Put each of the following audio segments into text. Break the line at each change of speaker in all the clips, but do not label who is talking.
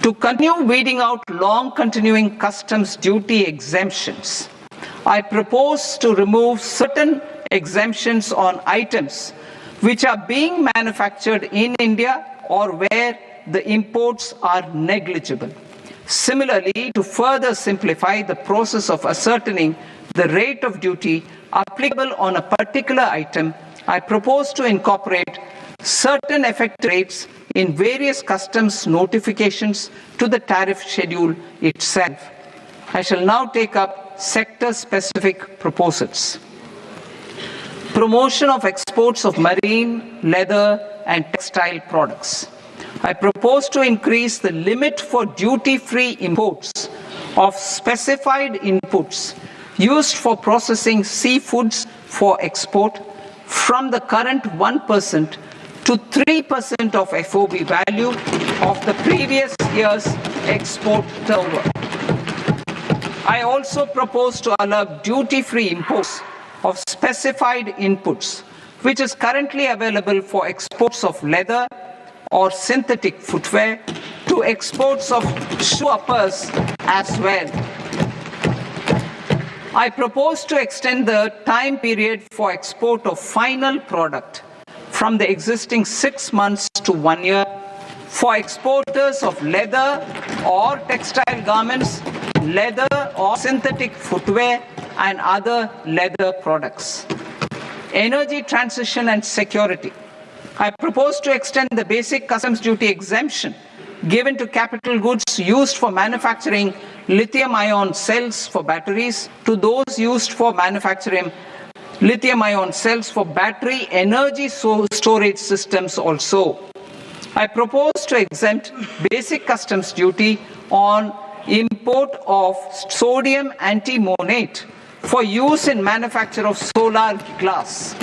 To continue weeding out long continuing customs duty exemptions, I propose to remove certain exemptions on items which are being manufactured in India or where the imports are negligible. Similarly, to further simplify the process of ascertaining the rate of duty applicable on a particular item, I propose to incorporate certain effective rates in various customs notifications to the tariff schedule itself. I shall now take up sector-specific proposals. Promotion of exports of marine, leather, and textile products. I propose to increase the limit for duty-free imports of specified inputs used for processing seafoods for export from the current 1% to 3% of FOB value of the previous year's export turnover. I also propose to allow duty-free imports of specified inputs, which is currently available for exports of leather or synthetic footwear, to exports of shoe uppers as well. I propose to extend the time period for export of final product from the existing 6 months to 1 year for exporters of leather or textile garments, leather or synthetic footwear, and other leather products. Energy transition and security. I propose to extend the basic customs duty exemption given to capital goods used for manufacturing lithium-ion cells for batteries to those used for manufacturing lithium-ion cells for battery energy storage systems also. I propose to exempt basic customs duty on import of sodium antimonate for use in manufacture of solar glass.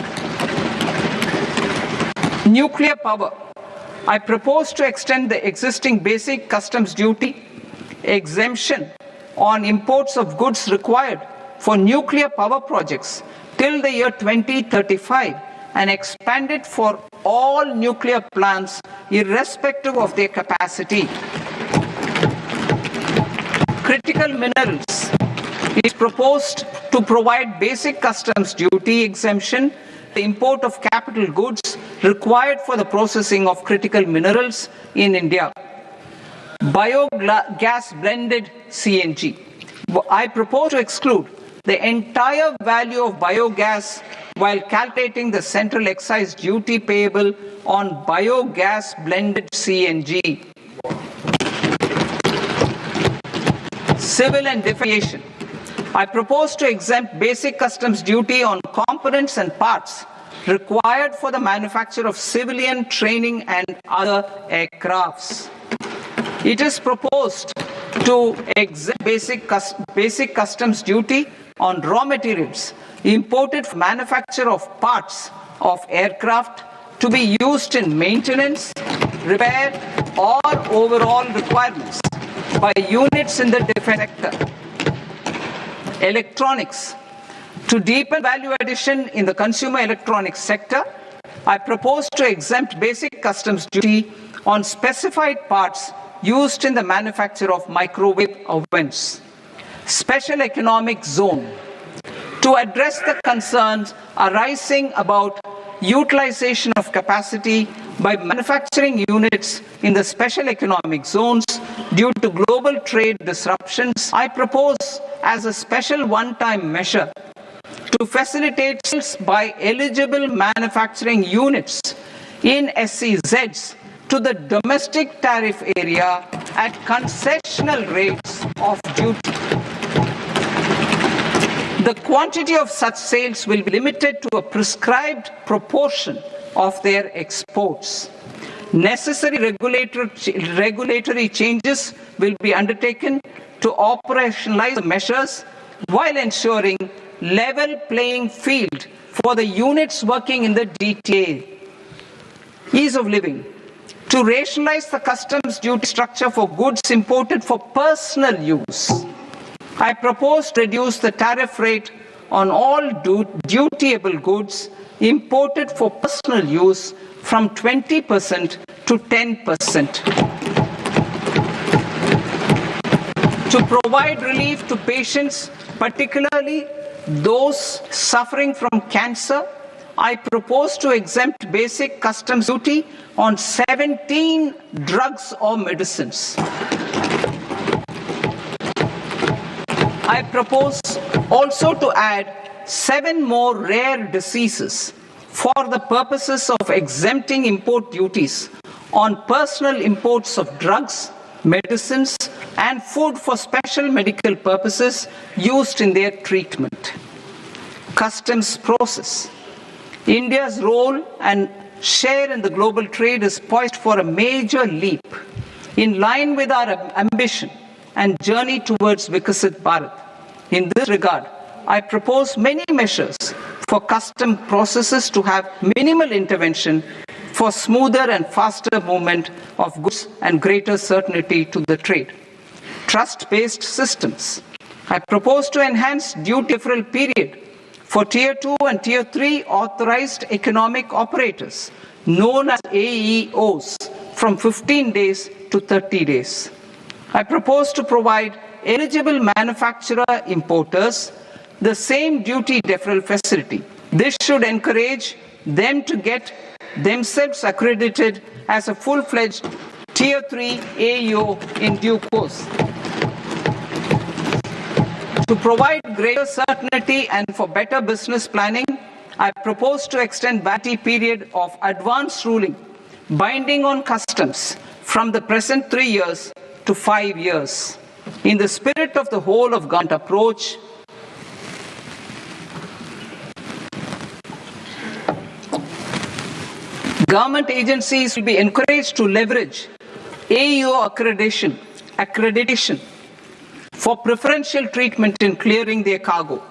Nuclear power. I propose to extend the existing basic customs duty exemption on imports of goods required for nuclear power projects till the year 2035 and expand it for all nuclear plants irrespective of their capacity. Critical minerals. It is proposed to provide basic customs duty exemption the import of capital goods required for the processing of critical minerals in India. Biogas blended CNG. I propose to exclude the entire value of biogas while calculating the central excise duty payable on biogas blended CNG. Civil and definition. I propose to exempt basic customs duty on components and parts required for the manufacture of civilian training and other aircrafts. It is proposed to exempt basic customs duty on raw materials imported for manufacture of parts of aircraft to be used in maintenance, repair, or overall requirements by units in the defense sector. Electronics. To deepen value addition in the consumer electronics sector, I propose to exempt basic customs duty on specified parts used in the manufacture of microwave ovens. Special economic zone. To address the concerns arising about utilization of capacity by manufacturing units in the special economic zones due to global trade disruptions, I propose as a special one-time measure to facilitate sales by eligible manufacturing units in SEZs to the domestic tariff area at concessional rates of duty. The quantity of such sales will be limited to a prescribed proportion of their exports. Necessary regulatory changes will be undertaken to operationalize the measures while ensuring level playing field for the units working in the DTA. Ease of living. To rationalize the customs duty structure for goods imported for personal use, I propose to reduce the tariff rate on all dutiable goods imported for personal use from 20% to 10%. To provide relief to patients, particularly those suffering from cancer, I propose to exempt basic customs duty on 17 drugs or medicines. I propose also to add 7 more rare diseases for the purposes of exempting import duties on personal imports of drugs, medicines, and food for special medical purposes used in their treatment. Customs process. India's role and share in the global trade is poised for a major leap. In line with our ambition and journey towards Vikasit Bharat. In this regard, I propose many measures for custom processes to have minimal intervention for smoother and faster movement of goods and greater certainty to the trade. Trust-based systems. I propose to enhance duty deferral period for Tier 2 and Tier 3 authorized economic operators, known as AEOs, from 15 days to 30 days. I propose to provide eligible manufacturer importers the same duty deferral facility. This should encourage them to get themselves accredited as a full-fledged Tier 3 AEO in due course. To provide greater certainty and for better business planning, I propose to extend validity period of advance ruling binding on customs from the present 3 years to 5 years. In the spirit of the whole of government approach, government agencies will be encouraged to leverage AEO accreditation for preferential treatment in clearing their cargo.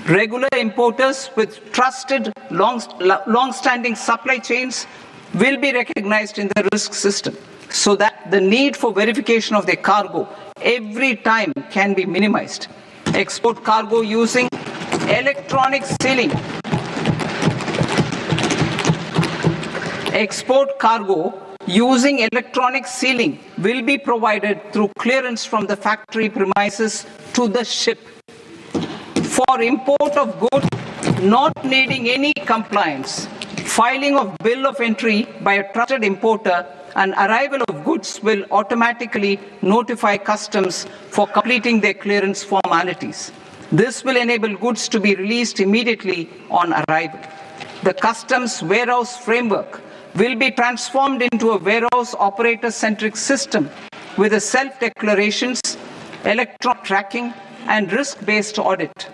Regular importers with trusted long-standing supply chains will be recognized in the risk system so that the need for verification of their cargo every time can be minimized. Export cargo using electronic sealing. Export cargo using electronic sealing will be provided through clearance from the factory premises to the ship. For import of goods not needing any compliance, filing of bill of entry by a trusted importer and arrival of goods will automatically notify customs for completing their clearance formalities. This will enable goods to be released immediately on arrival. The customs warehouse framework will be transformed into a warehouse operator-centric system with a self-declarations, electronic tracking, and risk-based audit.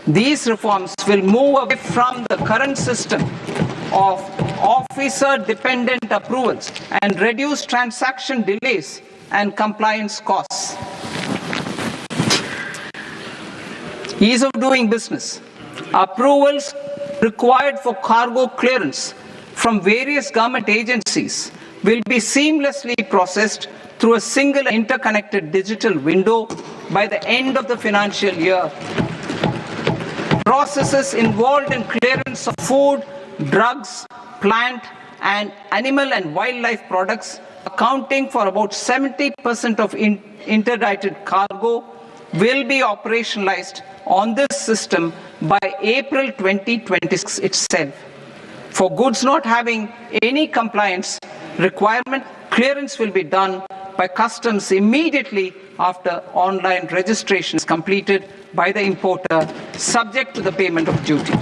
These reforms will move away from the current system of officer-dependent approvals and reduce transaction delays and compliance costs. Ease of doing business. Approvals required for cargo clearance from various government agencies will be seamlessly processed through a single interconnected digital window by the end of the financial year. Processes involved in clearance of food, drugs, plant, and animal and wildlife products, accounting for about 70% of interdicted cargo, will be operationalized on this system by April 2026 itself. For goods not having any compliance requirement, clearance will be done by customs immediately after online registration is completed by the importer, subject to the payment of duty.